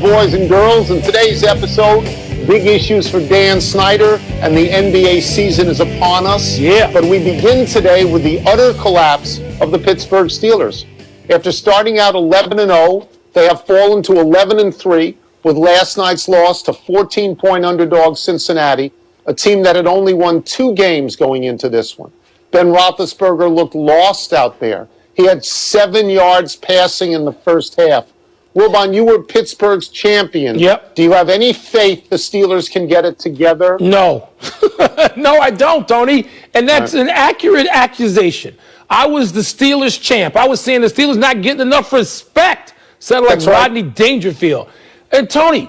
Boys and girls, in today's episode, big issues for Dan Snyder, and the NBA season is upon us. Yeah. But we begin today with the utter collapse of the Pittsburgh Steelers. After starting out 11-0, they have fallen to 11-3 with last night's loss to 14-point underdog Cincinnati, a team that had only won 2 games going into this one. Ben Roethlisberger looked lost out there. He had 7 yards passing in the first half. Wilbon, you were Pittsburgh's champion. Yep. Do you have any faith the Steelers can get it together? No. No, I don't, Tony. And that's an accurate accusation. I was the Steelers champ. I was saying the Steelers not getting enough respect. Sounded like Rodney Dangerfield. And Tony,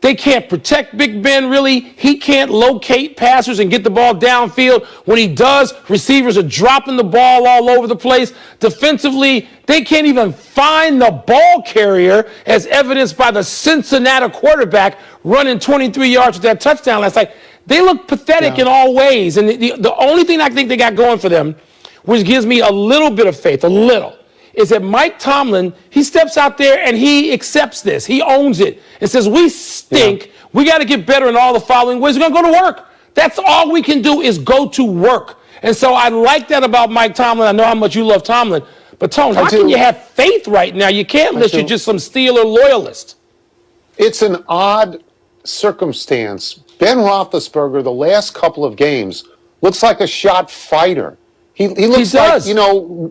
they can't protect Big Ben, really. He can't locate passers and get the ball downfield. When he does, receivers are dropping the ball all over the place. Defensively, they can't even find the ball carrier, as evidenced by the Cincinnati quarterback running 23 yards with that touchdown last night. They look pathetic in all ways. And the only thing I think they got going for them, which gives me a little bit of faith, is that Mike Tomlin, he steps out there and he accepts this. He owns it and says, we stink. Yeah. We got to get better in all the following ways. We're going to go to work. That's all we can do is go to work. And so I like that about Mike Tomlin. I know how much you love Tomlin. But, Tone, how can you have faith right now? You can't unless you're just some Steeler loyalist. It's an odd circumstance. Ben Roethlisberger, the last couple of games, looks like a shot fighter. He looks like,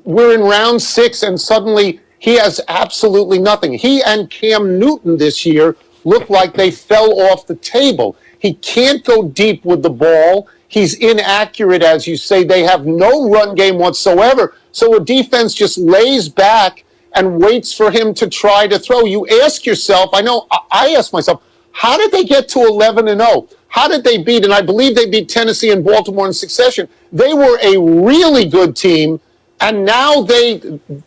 we're in round 6 and suddenly he has absolutely nothing. He and Cam Newton this year look like they fell off the table. He can't go deep with the ball. He's inaccurate, as you say. They have no run game whatsoever. So a defense just lays back and waits for him to try to throw. You ask yourself, I ask myself, how did they get to 11-0? How did they beat, and I believe they beat Tennessee and Baltimore in succession. They were a really good team, and now they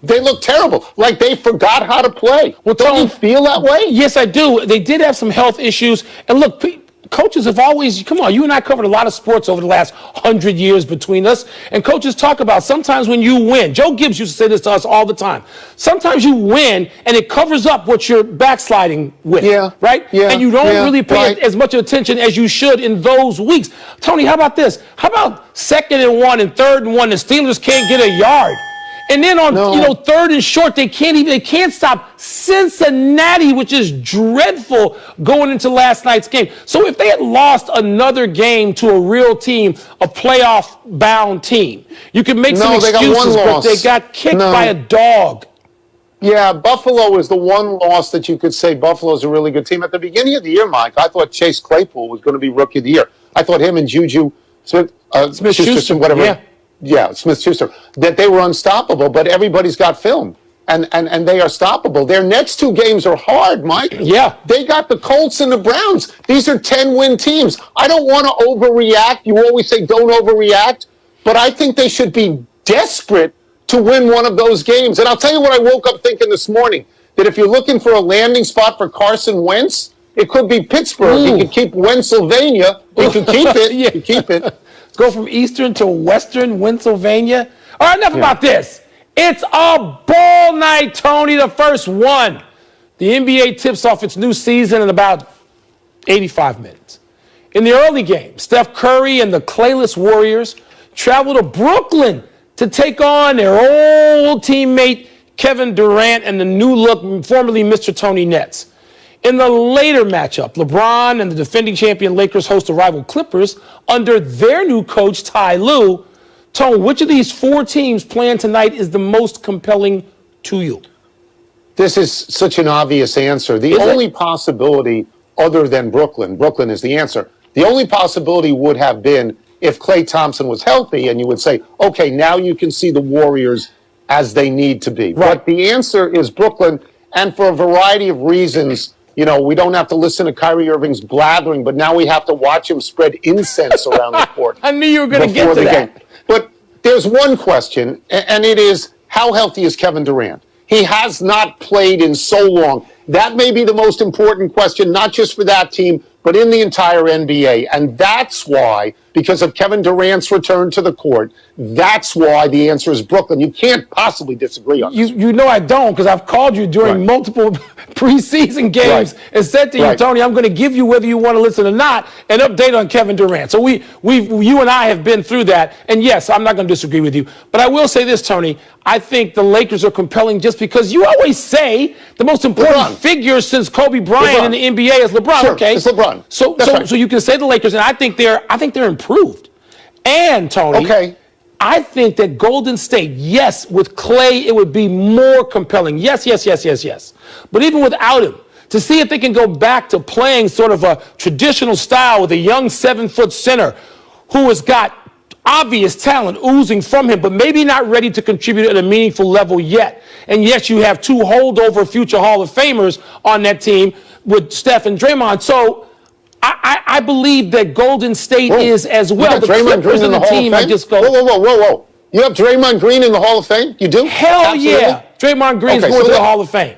look terrible, like they forgot how to play. Well, don't you feel that way? Yes, I do. They did have some health issues, and look, coaches have always, come on, you and I covered a lot of sports over the last 100 years between us, and coaches talk about sometimes when you win, Joe Gibbs used to say this to us all the time, sometimes you win and it covers up what you're backsliding with, right? Yeah, and you don't really pay as much attention as you should in those weeks. Tony, how about this? How about 2nd and 1 and 3rd and 1, the Steelers can't get a yard? And then on 3rd and short, they can't stop Cincinnati, which is dreadful going into last night's game. So if they had lost another game to a real team, a playoff-bound team, you could make some excuses, but they got kicked by a dog. Yeah, Buffalo is the one loss that you could say Buffalo's a really good team. At the beginning of the year, Mike, I thought Chase Claypool was going to be Rookie of the Year. I thought him and Juju Smith-Schuster, whatever. Yeah, Smith-Schuster, that they were unstoppable, but everybody's got film, and they are stoppable. Their next 2 games are hard, Mike. Yeah. They got the Colts and the Browns. These are 10-win teams. I don't want to overreact. You always say don't overreact, but I think they should be desperate to win one of those games. And I'll tell you what I woke up thinking this morning, that if you're looking for a landing spot for Carson Wentz, it could be Pittsburgh. He could keep Pennsylvania. He could keep it. He could keep it. Go from Eastern to Western Pennsylvania. All right, enough about this. It's a ball night, Tony, the first one. The NBA tips off its new season in about 85 minutes. In the early game, Steph Curry and the Clayless Warriors travel to Brooklyn to take on their old teammate Kevin Durant and the new look, formerly Mr. Tony Nets. In the later matchup, LeBron and the defending champion Lakers host the rival Clippers under their new coach, Ty Lue. Tone, which of these 4 teams playing tonight is the most compelling to you? This is such an obvious answer. The only possibility other than Brooklyn is the answer. The only possibility would have been if Klay Thompson was healthy, and you would say, okay, now you can see the Warriors as they need to be. Right. But the answer is Brooklyn, and for a variety of reasons. We don't have to listen to Kyrie Irving's blathering, but now we have to watch him spread incense around the court. I knew you were going to get to that. Game. But there's one question, and it is, how healthy is Kevin Durant? He has not played in so long. That may be the most important question, not just for that team, but in the entire NBA. And that's why, because of Kevin Durant's return to the court, that's why the answer is Brooklyn. You can't possibly disagree on this. You know I don't, because I've called you during multiple preseason games and said to you, Tony, I'm going to give you, whether you want to listen or not, an update on Kevin Durant. So you and I have been through that. And yes, I'm not going to disagree with you. But I will say this, Tony, I think the Lakers are compelling just because you always say the most important figure since Kobe Bryant in the NBA is LeBron. Sure, okay, it's LeBron. So you can say the Lakers, and I think they're improved. And Tony, I think that Golden State, yes, with Clay, it would be more compelling. Yes. But even without him, to see if they can go back to playing sort of a traditional style with a young 7-foot center who has got obvious talent oozing from him, but maybe not ready to contribute at a meaningful level yet. And yes, you have two holdover future Hall of Famers on that team with Steph and Draymond. So I believe that Golden State is as well. The Clippers in the team, I just go. Whoa. You have Draymond Green in the Hall of Fame? You do? Hell absolutely. Yeah. Draymond Green's going to the Hall of Fame.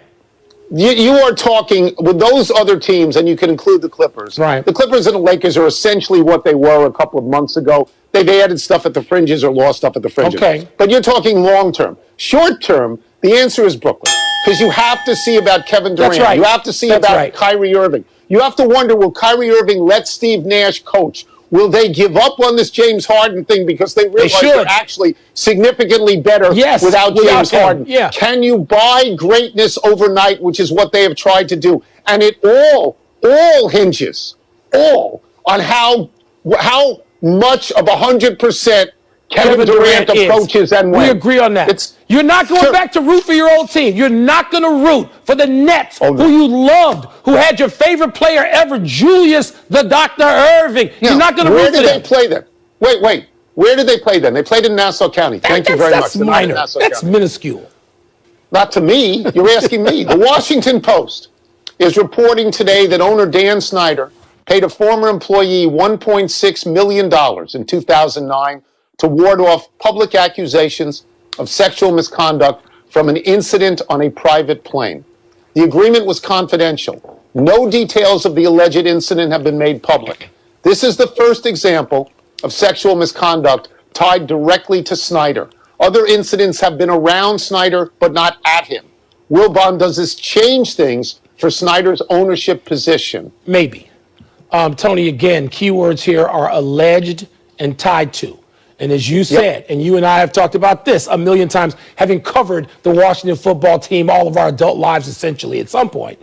You are talking with those other teams, and you can include the Clippers. Right. The Clippers and the Lakers are essentially what they were a couple of months ago. They've added stuff at the fringes or lost stuff at the fringes. Okay. But you're talking long term. Short term, the answer is Brooklyn. Because you have to see about Kevin Durant. That's right. You have to see about Kyrie Irving. You have to wonder, will Kyrie Irving let Steve Nash coach? Will they give up on this James Harden thing because they realize they're actually significantly better without James Harden? Yeah. Can you buy greatness overnight, which is what they have tried to do? And it all hinges on how much of 100% Kevin Durant approaches and when. We agree on that. You're not going back to root for your old team. You're not going to root for the Nets, who you loved, who had your favorite player ever, Julius the Dr. Irving. You're not going to root for them. Where did they play then? Wait. Where did they play then? They played in Nassau County. Thank you very much. That's minor. That's minuscule. Not to me. You're asking me. The Washington Post is reporting today that owner Dan Snyder paid a former employee $1.6 million in 2009 to ward off public accusations of sexual misconduct from an incident on a private plane. The agreement was confidential. No details of the alleged incident have been made public. This is the first example of sexual misconduct tied directly to Snyder. Other incidents have been around Snyder, but not at him. Wilbon, does this change things for Snyder's ownership position? Maybe. Tony, again, keywords here are alleged and tied to. And as you said, and you and I have talked about this a million times, having covered the Washington football team all of our adult lives, essentially, at some point,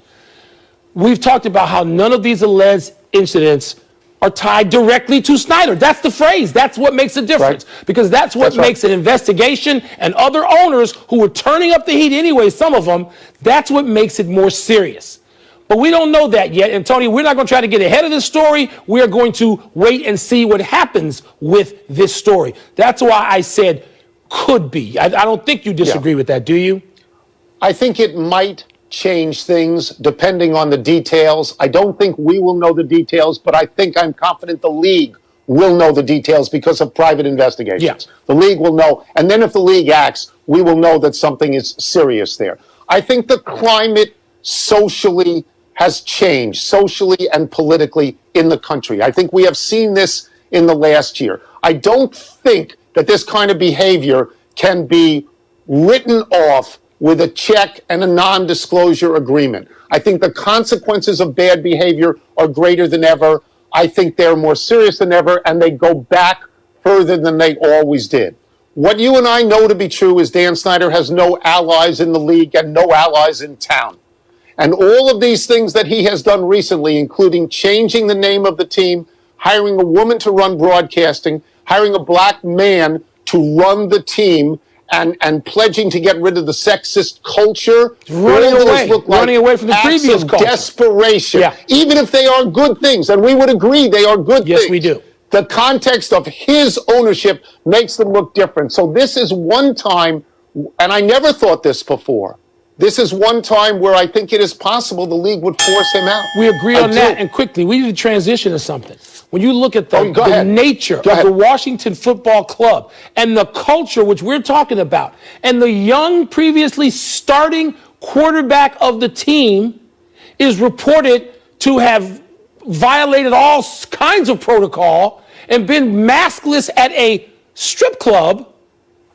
we've talked about how none of these alleged incidents are tied directly to Snyder. That's the phrase. That's what makes a difference. Because that's what makes an investigation, and other owners who were turning up the heat anyway, some of them, that's what makes it more serious. But we don't know that yet. And Tony, we're not going to try to get ahead of this story. We are going to wait and see what happens with this story. That's why I said could be. I don't think you disagree with that, do you? I think it might change things depending on the details. I don't think we will know the details, but I'm confident the league will know the details because of private investigations. Yeah. The league will know. And then if the league acts, we will know that something is serious there. I think the climate socially has changed, socially and politically, in the country. I think we have seen this in the last year. I don't think that this kind of behavior can be written off with a check and a non-disclosure agreement. I think the consequences of bad behavior are greater than ever. I think they're more serious than ever, and they go back further than they always did. What you and I know to be true is Dan Snyder has no allies in the league and no allies in town. And all of these things that he has done recently, including changing the name of the team, hiring a woman to run broadcasting, hiring a black man to run the team, and pledging to get rid of the sexist culture, running away from the previous culture. Desperation. Yeah. Even if they are good things, and we would agree they are good things. Yes, we do. The context of his ownership makes them look different. So this is one time, and I never thought this before, this is one time where I think it is possible the league would force him out. We agree on that. And quickly, we need to transition to something. When you look at the nature of the Washington Football Club and the culture which we're talking about, and the young, previously starting quarterback of the team is reported to have violated all kinds of protocol and been maskless at a strip club.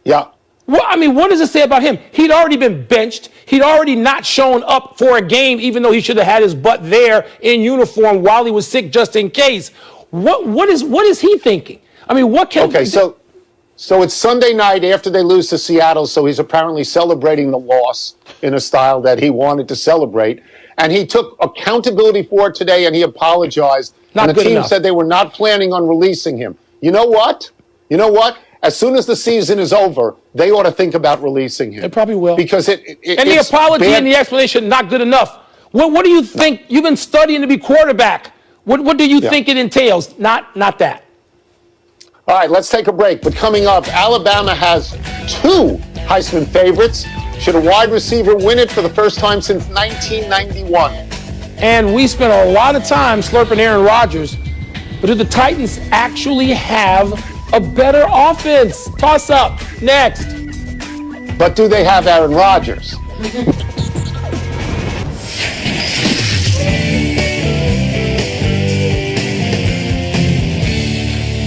Yeah. Well, I mean, what does it say about him? He'd already been benched. He'd already not shown up for a game, even though he should have had his butt there in uniform while he was sick, just in case. What is he thinking? I mean, what can? Okay, so it's Sunday night after they lose to Seattle, so he's apparently celebrating the loss in a style that he wanted to celebrate, and he took accountability for it today, and he apologized. Not and the good team enough. said they were not planning on releasing him. You know what? As soon as the season is over, they ought to think about releasing him. They probably will. Because and the apology and the explanation, not good enough. What do you think? You've been studying to be quarterback. What do you think it entails? Not that. All right, let's take a break. But coming up, Alabama has 2 Heisman favorites. Should a wide receiver win it for the first time since 1991? And we spent a lot of time slurping Aaron Rodgers. But do the Titans actually have a better offense? Toss up next. But do they have Aaron Rodgers?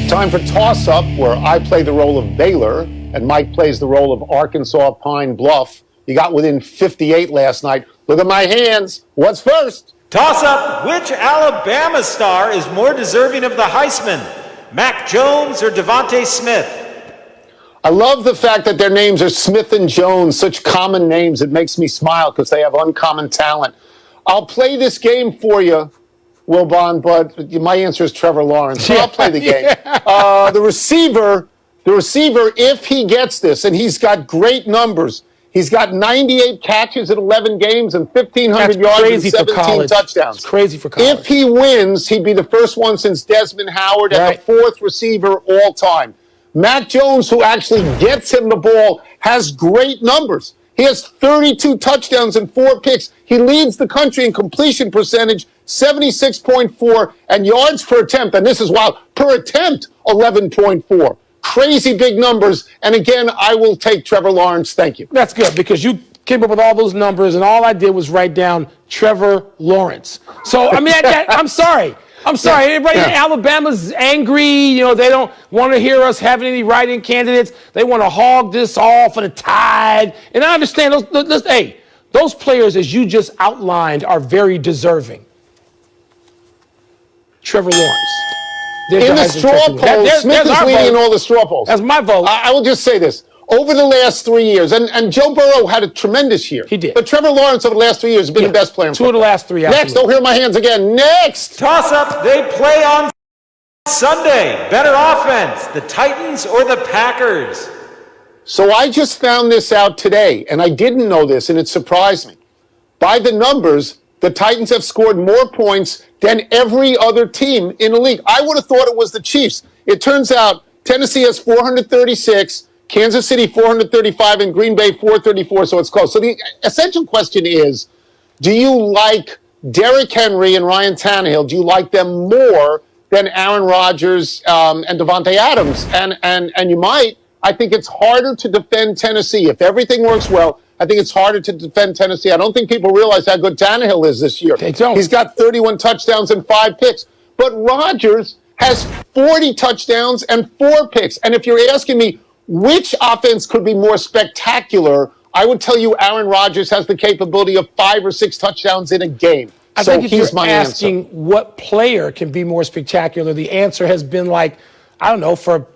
Time for Toss Up, where I play the role of Baylor and Mike plays the role of Arkansas Pine Bluff. You got within 58 last night. Look at my hands. What's first? Toss up, which Alabama star is more deserving of the Heisman? Mac Jones or Devontae Smith? I love the fact that their names are Smith and Jones, such common names. It makes me smile because they have uncommon talent. I'll play this game for you, Wilbon, but my answer is Trevor Lawrence. So I'll play the game. The receiver, if he gets this, and he's got great numbers, he's got 98 catches in 11 games and 1,500 yards and 17 touchdowns. It's crazy for college. If he wins, he'd be the first one since Desmond Howard and the 4th receiver all time. Mac Jones, who actually gets him the ball, has great numbers. He has 32 touchdowns and 4 picks. He leads the country in completion percentage, 76.4, and yards per attempt, and this is wild, per attempt, 11.4. Crazy big numbers. And again, I will take Trevor Lawrence. Thank you. That's good because you came up with all those numbers, and all I did was write down Trevor Lawrence. So, I mean, I'm sorry. Everybody in Alabama's angry. You know, they don't want to hear us having any write-in candidates. They want to hog this all for the Tide. And I understand those players, as you just outlined, are very deserving. Trevor Lawrence. In the straw polls, Smith is leading in all the straw polls. That's my vote. I will just say this. Over the last 3 years, and Joe Burrow had a tremendous year. He did. But Trevor Lawrence over the last 3 years has been the best player in football. 2 of the last 3. Next, don't hear my hands again. Next. Toss up, they play on Sunday. Better offense, the Titans or the Packers? So I just found this out today, and I didn't know this, and it surprised me. By the numbers, the Titans have scored more points than every other team in the league. I would have thought it was the Chiefs. It turns out Tennessee has 436, Kansas City 435, and Green Bay 434, so it's close. So the essential question is, do you like Derrick Henry and Ryan Tannehill? Do you like them more than Aaron Rodgers and Devontae Adams? And you might. I think it's harder to defend Tennessee. If everything works well, I think it's harder to defend Tennessee. I don't think people realize how good Tannehill is this year. They don't. He's got 31 touchdowns and 5 picks. But Rodgers has 40 touchdowns and 4 picks. And if you're asking me which offense could be more spectacular, I would tell you Aaron Rodgers has the capability of 5 or 6 touchdowns in a game. I so think if he's you're my asking answer. what player can be more spectacular, the answer has been like, I don't know, for,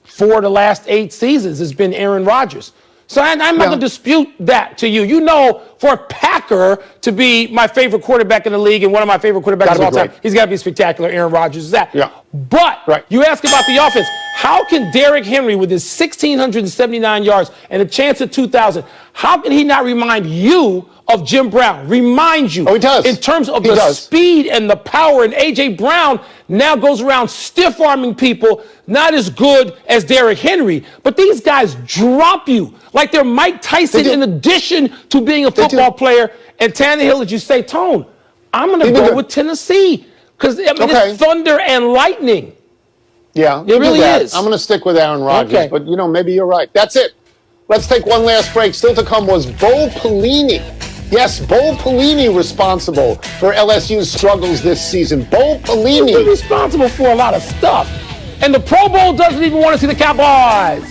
4 of the last 8 seasons has been Aaron Rodgers. So I'm not going to dispute that to you. You know, for a Packer to be my favorite quarterback in the league and one of my favorite quarterbacks of all time, he's got to be spectacular. Aaron Rodgers is that. Yeah. But you ask about the offense. How can Derrick Henry, with his 1,679 yards and a chance at 2,000, how can he not remind you of Jim Brown? Remind you. Oh, he does. In terms of the speed and the power. And A.J. Brown now goes around stiff-arming people, not as good as Derrick Henry. But these guys drop you like they're Mike Tyson in addition to being a football player. And Tannehill, as you say, Tone, I'm going to go with Tennessee. Because, it's thunder and lightning. Yeah, it really is. I'm going to stick with Aaron Rodgers, but, maybe you're right. That's it. Let's take one last break. Still to come was Bo Pelini Yes, Bo Pelini responsible for LSU's struggles this season. Bo Pelini. He's responsible for a lot of stuff. And the Pro Bowl doesn't even want to see the Cowboys.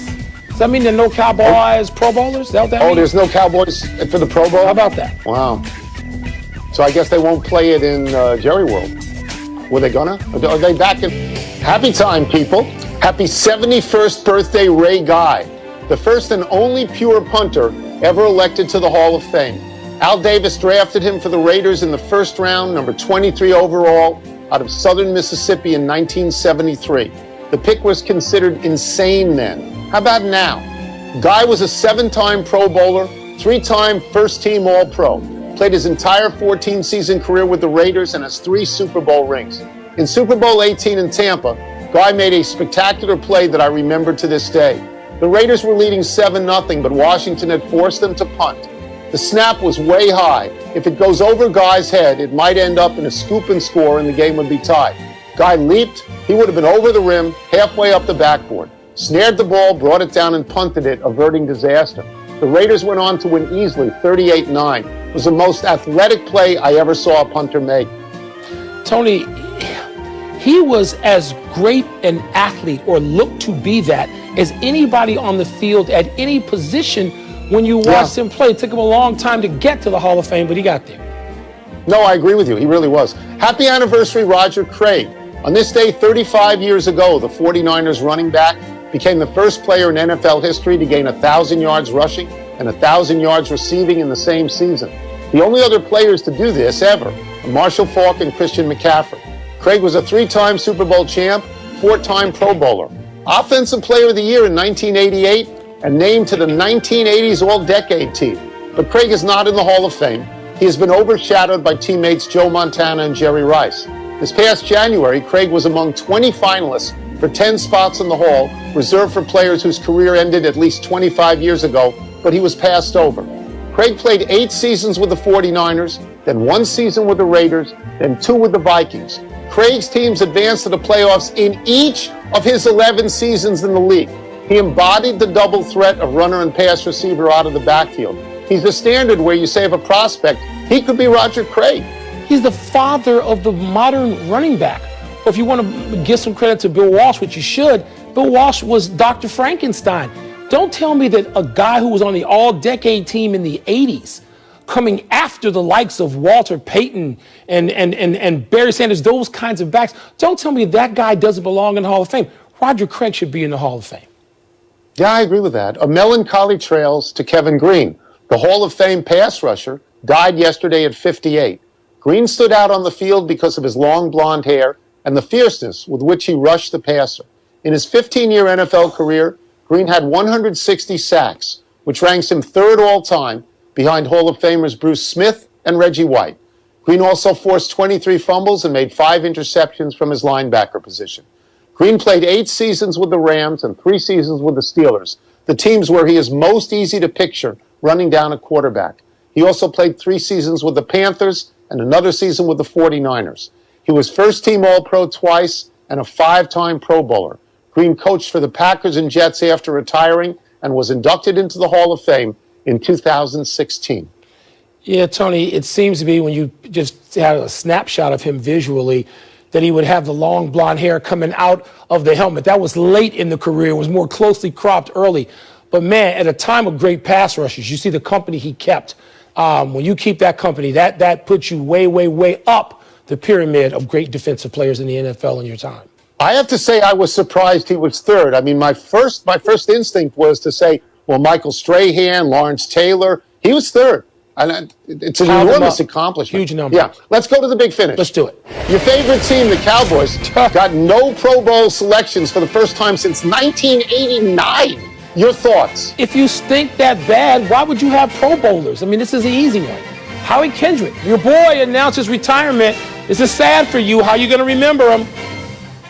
Does that mean there are no Cowboys Pro Bowlers? Is that what that means? There's no Cowboys for the Pro Bowl? How about that? Wow. So I guess they won't play it in Jerry World. Were they gonna? Are they back in? Happy time, people. Happy 71st birthday, Ray Guy. The first and only pure punter ever elected to the Hall of Fame. Al Davis drafted him for the Raiders in the first round, number 23 overall, out of southern Mississippi in 1973. The pick was considered insane then. How about now? Guy was a 7-time Pro Bowler, 3-time first-team All-Pro. Played his entire 14-season career with the Raiders and has 3 Super Bowl rings. In Super Bowl 18 in Tampa, Guy made a spectacular play that I remember to this day. The Raiders were leading 7-0, but Washington had forced them to punt. The snap was way high. If it goes over Guy's head, it might end up in a scoop and score and the game would be tied. Guy leaped. He would have been over the rim, halfway up the backboard. Snared the ball, brought it down, and punted it, averting disaster. The Raiders went on to win easily, 38-9. It was the most athletic play I ever saw a punter make. Tony, he was as great an athlete, or looked to be that, as anybody on the field at any position when you watched him play. It took him a long time to get to the Hall of Fame, but he got there. No, I agree with you. He really was. Happy anniversary, Roger Craig. On this day, 35 years ago, the 49ers running back became the first player in NFL history to gain 1,000 yards rushing and 1,000 yards receiving in the same season. The only other players to do this ever are Marshall Faulk and Christian McCaffrey. Craig was a 3-time Super Bowl champ, 4-time Pro Bowler, Offensive Player of the Year in 1988, and named to the 1980s All-Decade team. But Craig is not in the Hall of Fame. He has been overshadowed by teammates Joe Montana and Jerry Rice. This past January, Craig was among 20 finalists for 10 spots in the Hall, reserved for players whose career ended at least 25 years ago, but he was passed over. Craig played 8 seasons with the 49ers, then 1 season with the Raiders, then 2 with the Vikings. Craig's teams advanced to the playoffs in each of his 11 seasons in the league. He embodied the double threat of runner and pass receiver out of the backfield. He's the standard where you say of a prospect, he could be Roger Craig. He's the father of the modern running back. Or if you want to give some credit to Bill Walsh, which you should, Bill Walsh was Dr. Frankenstein. Don't tell me that a guy who was on the all-decade team in the 80s, coming after the likes of Walter Payton and Barry Sanders, those kinds of backs, don't tell me that guy doesn't belong in the Hall of Fame. Roger Craig should be in the Hall of Fame. Yeah, I agree with that. A melancholy trails to Kevin Green. The Hall of Fame pass rusher died yesterday at 58. Green stood out on the field because of his long blonde hair and the fierceness with which he rushed the passer. In his 15-year NFL career, Green had 160 sacks, which ranks him 3rd all-time behind Hall of Famers Bruce Smith and Reggie White. Green also forced 23 fumbles and made 5 interceptions from his linebacker position. Green played 8 seasons with the Rams and 3 seasons with the Steelers, the teams where he is most easy to picture running down a quarterback. He also played 3 seasons with the Panthers and another season with the 49ers. He was first-team All-Pro twice and a 5-time Pro Bowler. Green coached for the Packers and Jets after retiring and was inducted into the Hall of Fame in 2016. Yeah, Tony, it seems to be when you just had a snapshot of him visually that he would have the long blonde hair coming out of the helmet. That was late in the career. It was more closely cropped early. But, man, at a time of great pass rushes, you see the company he kept. When you keep that company, that puts you way, way, way up the pyramid of great defensive players in the NFL in your time. I have to say I was surprised he was 3rd. I mean, my first instinct was to say, well, Michael Strahan, Lawrence Taylor, he was 3rd. And it's an enormous accomplishment. Huge number. Yeah. Let's go to the big finish. Let's do it. Your favorite team, the Cowboys, got no Pro Bowl selections for the first time since 1989. Your thoughts? If you stink that bad, why would you have Pro Bowlers? I mean, this is the easy one. Howie Kendrick, your boy announced his retirement. This is sad for you. How are you going to remember him?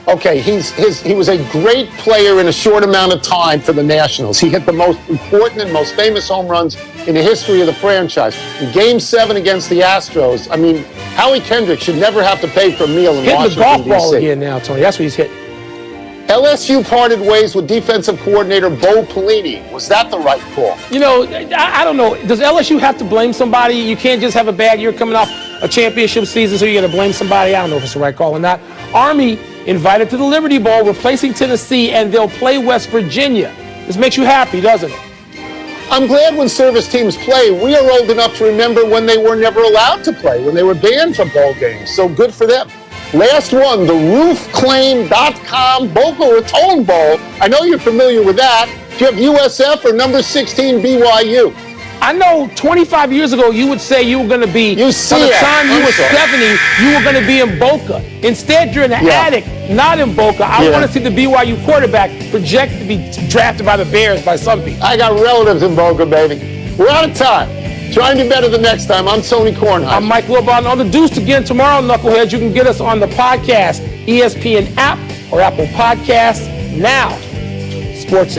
Okay, he was a great player in a short amount of time for the Nationals. He hit the most important and most famous home runs in the history of the franchise. In Game 7 against the Astros, I mean, Howie Kendrick should never have to pay for a meal in Washington, D.C. Hitting the golf ball again now, Tony. That's what he's hitting. LSU parted ways with defensive coordinator Bo Pelini. Was that the right call? You know, I don't know. Does LSU have to blame somebody? You can't just have a bad year coming off a championship season, so you're going to blame somebody. I don't know if it's the right call or not. Army invited to the Liberty Bowl, replacing Tennessee, and they'll play West Virginia. This makes you happy, doesn't it? I'm glad when service teams play. We are old enough to remember when they were never allowed to play, when they were banned from bowl games. So good for them. Last one, the roofclaim.com Boca Raton Bowl. I know you're familiar with that. Do you have USF or number 16 BYU? I know 25 years ago you would say you were going to be, by the time you were 70, you were going to be in Boca. Instead, you're in the attic, not in Boca. I want to see the BYU quarterback projected to be drafted by the Bears by some people. I got relatives in Boca, baby. We're out of time. Try and do better the next time. I'm Tony Kornheiser. I'm Mike Wilbon. On the Deuce again tomorrow, Knuckleheads. You can get us on the podcast, ESPN app or Apple Podcasts. Now, Sports